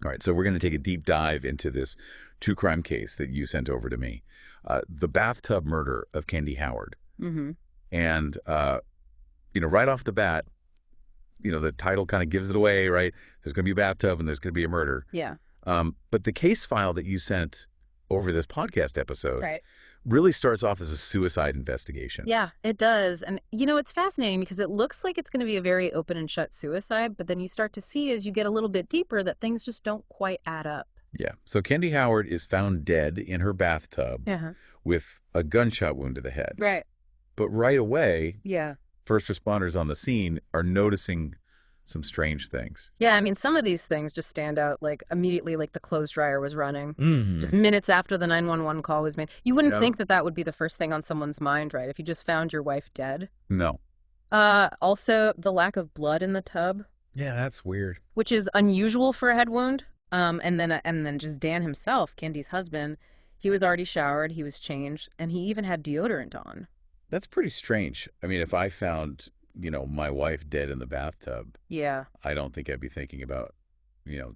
All right, so we're going to take a deep dive into this true-crime case that you sent over to me, the bathtub murder of Kendi Howard. Mm-hmm. And, right off the bat, the title kind of gives it away, right? There's going to be a bathtub and there's going to be a murder. Yeah. But the case file that you sent over this podcast episode Right. really starts off as a suicide investigation. Yeah, it does. And, it's fascinating because it looks like it's going to be a very open and shut suicide, but then you start to see as you get a little bit deeper that things just don't quite add up. Yeah. So Kendi Howard is found dead in her bathtub Uh-huh. with a gunshot wound to the head. Right. But right away, Yeah. first responders on the scene are noticing some strange things. Yeah, some of these things just stand out, like immediately, like the clothes dryer was running. Mm-hmm. Just minutes after the 911 call was made. You wouldn't Yeah. think that would be the first thing on someone's mind, right? If you just found your wife dead. No. Also, the lack of blood in the tub, Yeah, that's weird. which is unusual for a head wound. And then just Dan himself, Kendi's husband, he was already showered, he was changed, and he even had deodorant on. That's pretty strange. If I found, my wife dead in the bathtub, Yeah. I don't think I'd be thinking about,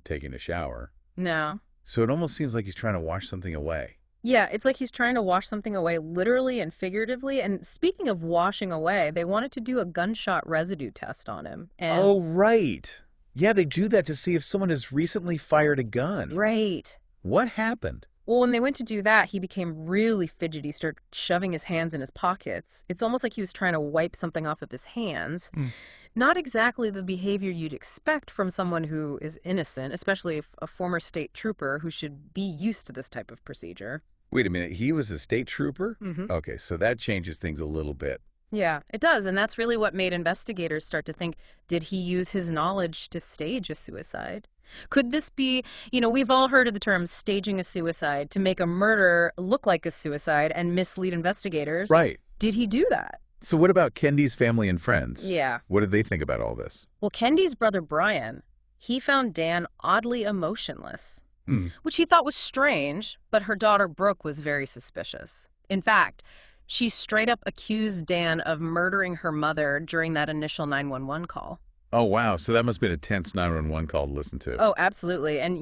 taking a shower. No. So it almost seems like he's trying to wash something away. Yeah, it's like he's trying to wash something away literally and figuratively. And speaking of washing away, they wanted to do a gunshot residue test on him. And Oh, right. Yeah, they do that to see if someone has recently fired a gun. Right. What happened? Well, when they went to do that, he became really fidgety, started shoving his hands in his pockets. It's almost like he was trying to wipe something off of his hands. Mm. Not exactly the behavior you'd expect from someone who is innocent, especially if a former state trooper who should be used to this type of procedure. Wait a minute, he was a state trooper? Mm-hmm. Okay, so that changes things a little bit. Yeah, it does. And that's really what made investigators start to think, did he use his knowledge to stage a suicide? Could this be, we've all heard of the term staging a suicide to make a murder look like a suicide and mislead investigators. Right. Did he do that? So what about Kendi's family and friends? Yeah. What did they think about all this? Well, Kendi's brother Brian, he found Dan oddly emotionless, Hmm. which he thought was strange, but her daughter Brooke was very suspicious. In fact, she straight up accused Dan of murdering her mother during that initial 911 call. Oh, wow. So that must have been a tense 911 call to listen to. Oh, absolutely. And,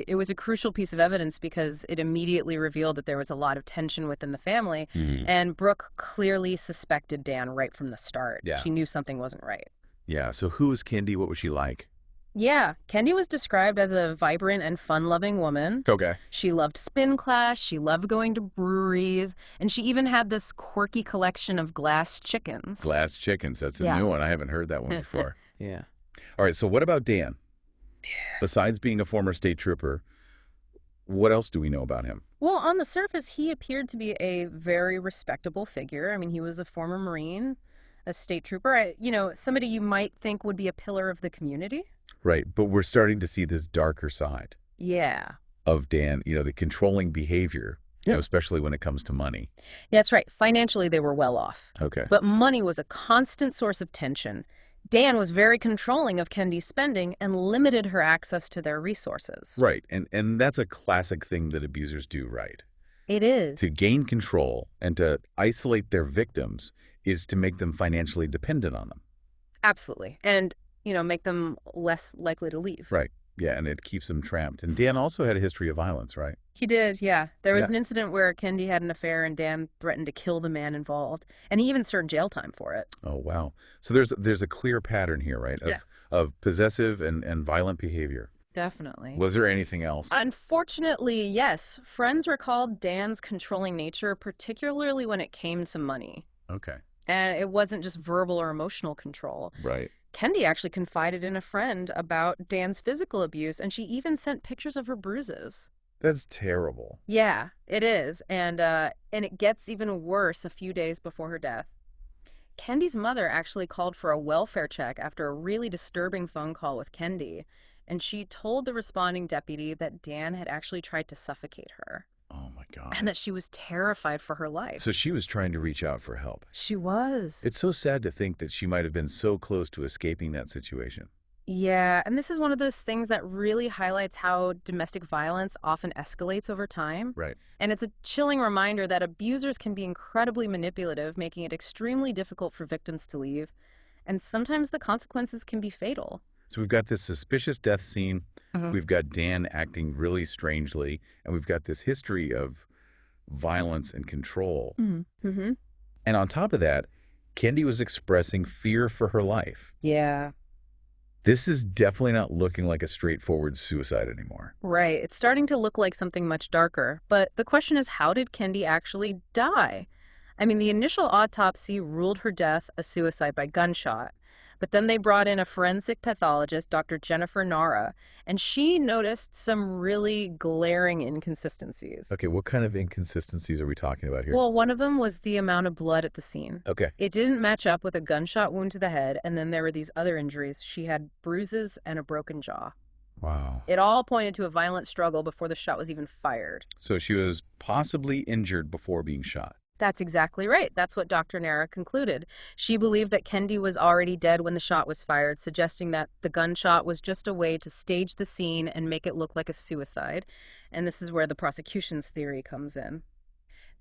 it was a crucial piece of evidence because it immediately revealed that there was a lot of tension within the family. Mhm. And Brooke clearly suspected Dan right from the start. Yeah. She knew something wasn't right. Yeah, so who was Kendi? What was she like? Yeah, Kendi was described as a vibrant and fun-loving woman. Okay. She loved spin class, she loved going to breweries, and she even had this quirky collection of glass chickens. Glass chickens. That's a Yeah. new one. I haven't heard that one before. Yeah. All right, so what about Dan? Besides being a former state trooper, what else do we know about him? Well, on the surface, he appeared to be a very respectable figure. He was a former Marine, a state trooper, somebody you might think would be a pillar of the community. Right, but we're starting to see this darker side Yeah. of Dan, the controlling behavior, especially when it comes to money. That's right. Financially, they were well off. Okay. But money was a constant source of tension. Dan was very controlling of Kendi's spending and limited her access to their resources. Right, and that's a classic thing that abusers do, right? It is. To gain control and to isolate their victims is to make them financially dependent on them. Absolutely. And, make them less likely to leave. Right. Yeah, and it keeps them trapped. And Dan also had a history of violence, right? He did, yeah. There was Yeah. an incident where Kendi had an affair and Dan threatened to kill the man involved. And he even served jail time for it. Oh, wow. So there's a clear pattern here, right, of possessive and violent behavior. Definitely. Was there anything else? Unfortunately, yes. Friends recalled Dan's controlling nature, particularly when it came to money. Okay. And it wasn't just verbal or emotional control. Right. Kendi actually confided in a friend about Dan's physical abuse, and she even sent pictures of her bruises. That's terrible. Yeah, it is. And it gets even worse a few days before her death. Kendi's mother actually called for a welfare check after a really disturbing phone call with Kendi, and she told the responding deputy that Dan had actually tried to suffocate her. Oh, my God. And that she was terrified for her life. So she was trying to reach out for help. She was. It's so sad to think that she might have been so close to escaping that situation. Yeah, and this is one of those things that really highlights how domestic violence often escalates over time. Right. And it's a chilling reminder that abusers can be incredibly manipulative, making it extremely difficult for victims to leave. And sometimes the consequences can be fatal. So we've got this suspicious death scene. Mhm. We've got Dan acting really strangely, and we've got this history of violence and control. Mm-hmm. And on top of that, Kendi was expressing fear for her life. Yeah. This is definitely not looking like a straightforward suicide anymore. Right. It's starting to look like something much darker. But the question is, how did Kendi actually die? I mean, the initial autopsy ruled her death a suicide by gunshot. But then they brought in a forensic pathologist, Dr. Jennifer Nara, and she noticed some really glaring inconsistencies. Okay, what kind of inconsistencies are we talking about here? Well, one of them was the amount of blood at the scene. Okay. It didn't match up with a gunshot wound to the head, and then there were these other injuries. She had bruises and a broken jaw. Wow. It all pointed to a violent struggle before the shot was even fired. So she was possibly injured before being shot. That's exactly right. That's what Dr. Nara concluded. She believed that Kendi was already dead when the shot was fired, suggesting that the gunshot was just a way to stage the scene and make it look like a suicide. And this is where the prosecution's theory comes in.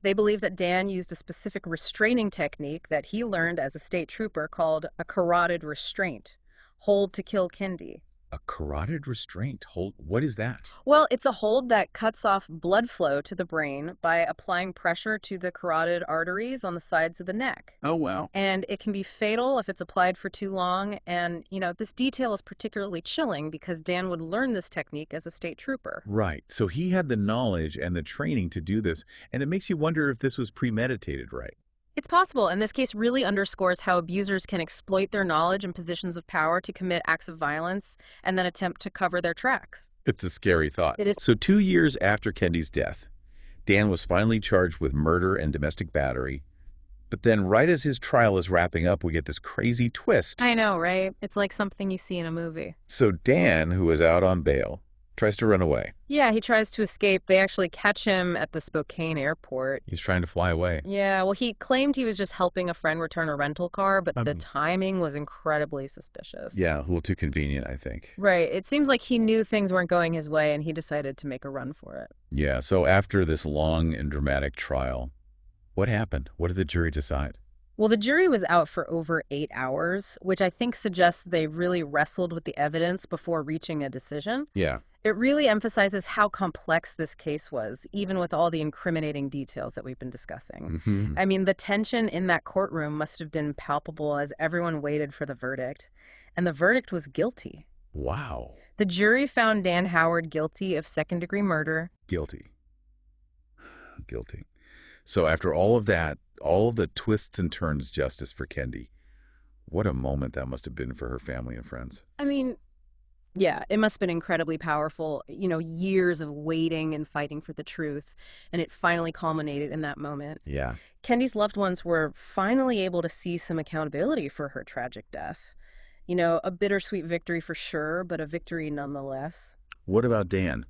They believe that Dan used a specific restraining technique that he learned as a state trooper called a carotid restraint, hold to kill Kendi. A carotid restraint. Hold. What is that? Well, it's a hold that cuts off blood flow to the brain by applying pressure to the carotid arteries on the sides of the neck. Oh, wow. And it can be fatal if it's applied for too long. And, this detail is particularly chilling because Dan would learn this technique as a state trooper. Right. So he had the knowledge and the training to do this, and it makes you wonder if this was premeditated, right? It's possible, and this case really underscores how abusers can exploit their knowledge and positions of power to commit acts of violence and then attempt to cover their tracks. It's a scary thought. It is. So 2 years after Kendi's death, Dan was finally charged with murder and domestic battery. But then right as his trial is wrapping up, we get this crazy twist. I know, right? It's like something you see in a movie. So Dan, who is out on bail, tries to run away. Yeah, he tries to escape. They actually catch him at the Spokane airport. He's trying to fly away. Yeah, well, he claimed he was just helping a friend return a rental car, but the timing was incredibly suspicious. Yeah, a little too convenient, I think. Right. It seems like he knew things weren't going his way, and he decided to make a run for it. Yeah, so after this long and dramatic trial, what happened? What did the jury decide? Well, the jury was out for over 8 hours, which I think suggests they really wrestled with the evidence before reaching a decision. Yeah. It really emphasizes how complex this case was, even with all the incriminating details that we've been discussing. Mm-hmm. I mean, the tension in that courtroom must have been palpable as everyone waited for the verdict. And the verdict was guilty. Wow. The jury found Dan Howard guilty of second-degree murder. Guilty. Guilty. So after all of that, all of the twists and turns justice for Kendi, what a moment that must have been for her family and friends. I mean, yeah, it must have been incredibly powerful, years of waiting and fighting for the truth, and it finally culminated in that moment. Yeah. Kendi's loved ones were finally able to see some accountability for her tragic death. A bittersweet victory for sure, but a victory nonetheless. What about Dan?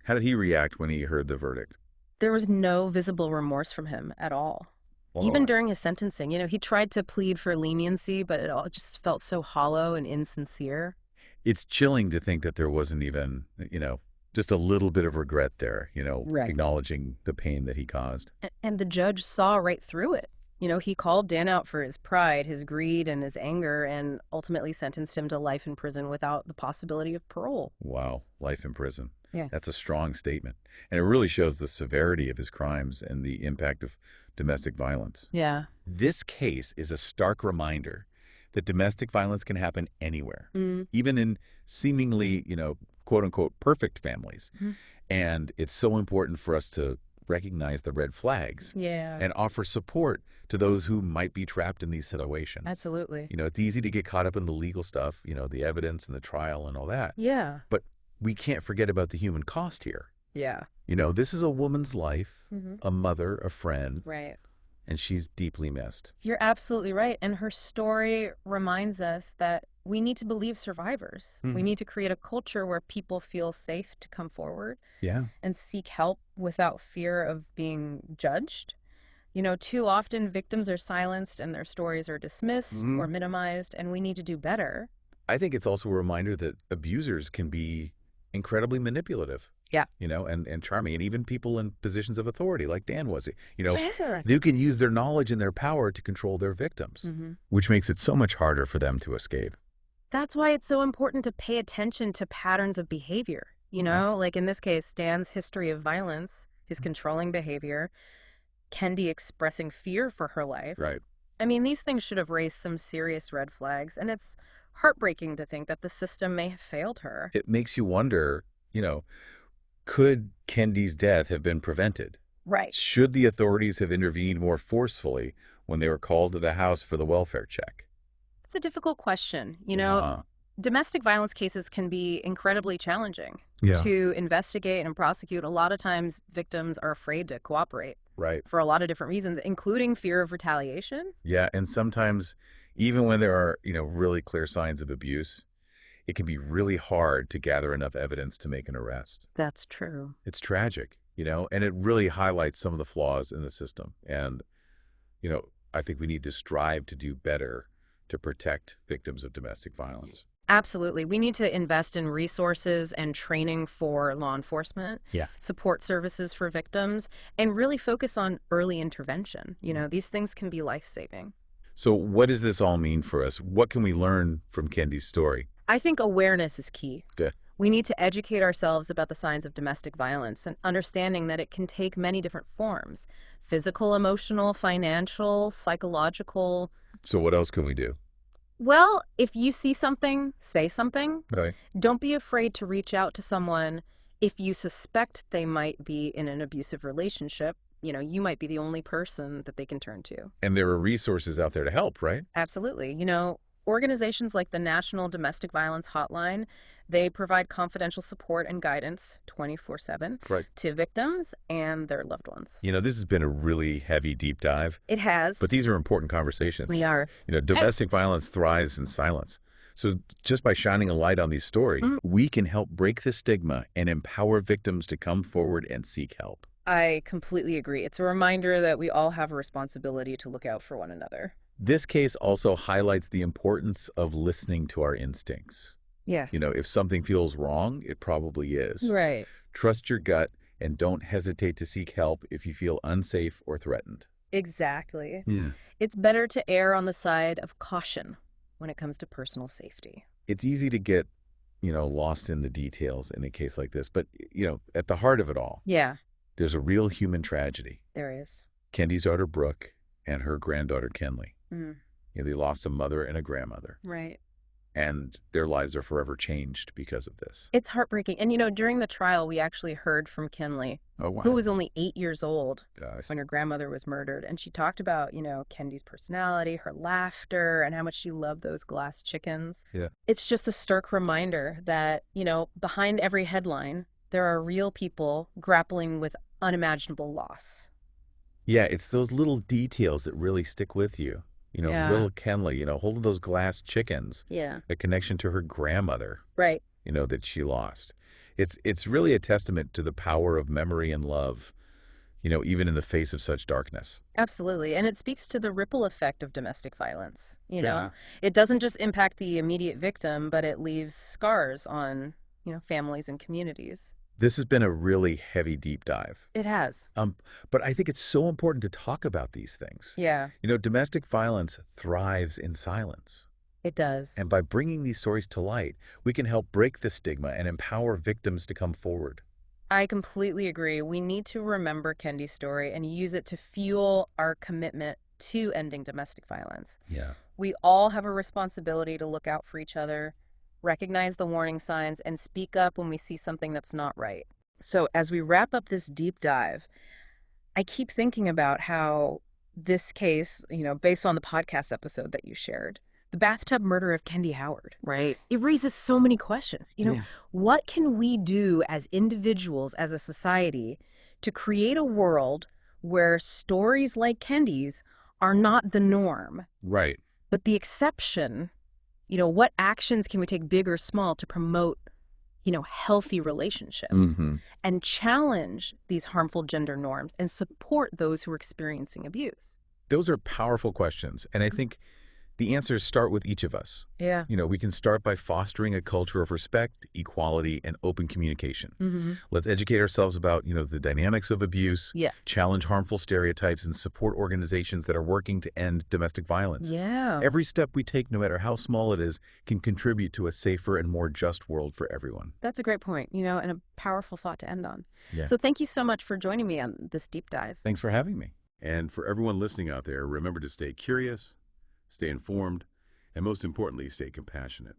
How did he react when he heard the verdict? There was no visible remorse from him at all. Whoa. Even during his sentencing, he tried to plead for leniency, but it all just felt so hollow and insincere. It's chilling to think that there wasn't even, just a little bit of regret there, Right. acknowledging the pain that he caused. And the judge saw right through it. He called Dan out for his pride, his greed, and his anger, and ultimately sentenced him to life in prison without the possibility of parole. Wow, life in prison. Yeah. That's a strong statement. And it really shows the severity of his crimes and the impact of domestic violence. Yeah. This case is a stark reminder that domestic violence can happen anywhere, even in seemingly, quote-unquote, perfect families. Mm-hmm. And it's so important for us to recognize the red flags and offer support to those who might be trapped in these situations. Absolutely. It's easy to get caught up in the legal stuff, the evidence and the trial and all that. Yeah. But we can't forget about the human cost here. Yeah. This is a woman's life, a mother, a friend, Right. and she's deeply missed. You're absolutely right. And her story reminds us that we need to believe survivors. We need to create a culture where people feel safe to come forward Yeah. and seek help without fear of being judged. Too often victims are silenced and their stories are dismissed or minimized, and we need to do better. I think it's also a reminder that abusers can be incredibly manipulative. Yeah. And charming, and even people in positions of authority like Dan was. They can use their knowledge and their power to control their victims, which makes it so much harder for them to escape. That's why it's so important to pay attention to patterns of behavior. Okay. Like in this case, Dan's history of violence, his controlling behavior, Kendi expressing fear for her life. Right. I mean, these things should have raised some serious red flags, and it's heartbreaking to think that the system may have failed her. It makes you wonder, could Kendi's death have been prevented? Right. Should the authorities have intervened more forcefully when they were called to the house for the welfare check? It's a difficult question. Yeah. Domestic violence cases can be incredibly challenging Yeah. to investigate and prosecute. A lot of times, victims are afraid to cooperate Right. for a lot of different reasons, including fear of retaliation. Yeah. And sometimes, even when there are, really clear signs of abuse, it can be really hard to gather enough evidence to make an arrest. That's true. It's tragic, and it really highlights some of the flaws in the system. And, I think we need to strive to do better to protect victims of domestic violence. Absolutely. We need to invest in resources and training for law enforcement, Yeah. support services for victims, and really focus on early intervention. These things can be life-saving. So what does this all mean for us? What can we learn from Kendi's story? I think awareness is key. Good. We need to educate ourselves about the signs of domestic violence and understanding that it can take many different forms: physical, emotional, financial, psychological. So what else can we do? Well, if you see something, say something. Right. Don't be afraid to reach out to someone if you suspect they might be in an abusive relationship. You might be the only person that they can turn to. And there are resources out there to help, right? Absolutely. Organizations like the National Domestic Violence Hotline, they provide confidential support and guidance 24/7 Right. to victims and their loved ones. This has been a really heavy deep dive, It has. but these are important conversations. We are. Domestic violence thrives in silence. So just by shining a light on these stories, we can help break the stigma and empower victims to come forward and seek help. I completely agree. It's a reminder that we all have a responsibility to look out for one another. This case also highlights the importance of listening to our instincts. Yes. If something feels wrong, it probably is. Right. Trust your gut and don't hesitate to seek help if you feel unsafe or threatened. Exactly. Yeah. It's better to err on the side of caution when it comes to personal safety. It's easy to get, lost in the details in a case like this. But, at the heart of it all, Yeah, there's a real human tragedy. there is. Kendi's daughter, Brooke, and her granddaughter, Kenley. Mm, They lost a mother and a grandmother, right. and their lives are forever changed because of this. It's heartbreaking. And, during the trial, we actually heard from Kenley, Oh, wow. who was only 8 years old Gosh. when her grandmother was murdered. And she talked about, Kendi's personality, her laughter, and how much she loved those glass chickens. Yeah. It's just a stark reminder that, behind every headline, there are real people grappling with unimaginable loss. Yeah, it's those little details that really stick with you. Yeah. Little Kenley, holding those glass chickens, Yeah. a connection to her grandmother, Right. that she lost. It's really a testament to the power of memory and love, even in the face of such darkness. Absolutely. And it speaks to the ripple effect of domestic violence. Yeah. It doesn't just impact the immediate victim, but it leaves scars on, families and communities. This has been a really heavy deep dive. It has. But I think it's so important to talk about these things. Yeah, Domestic violence thrives in silence. it does. And by bringing these stories to light, we can help break the stigma and empower victims to come forward. I completely agree. We need to remember Kendi's story and use it to fuel our commitment to ending domestic violence. Yeah. We all have a responsibility to look out for each other, recognize the warning signs, and speak up when we see something that's not right. So as we wrap up this deep dive, I keep thinking about how this case, based on the podcast episode that you shared, the bathtub murder of Kendi Howard, Right. it raises so many questions. Yeah. What can we do as individuals, as a society, to create a world where stories like Kendi's are not the norm, Right. but the exception? What actions can we take, big or small, to promote, healthy relationships and challenge these harmful gender norms and support those who are experiencing abuse? Those are powerful questions. And I think The answers start with each of us. Yeah. We can start by fostering a culture of respect, equality, and open communication. Mm-hmm. Let's educate ourselves about, the dynamics of abuse, Yeah. challenge harmful stereotypes, and support organizations that are working to end domestic violence. Yeah. Every step we take, no matter how small it is, can contribute to a safer and more just world for everyone. That's a great point, and a powerful thought to end on. Yeah. So thank you so much for joining me on this deep dive. Thanks for having me. And for everyone listening out there, remember to stay curious, stay informed, and most importantly, stay compassionate.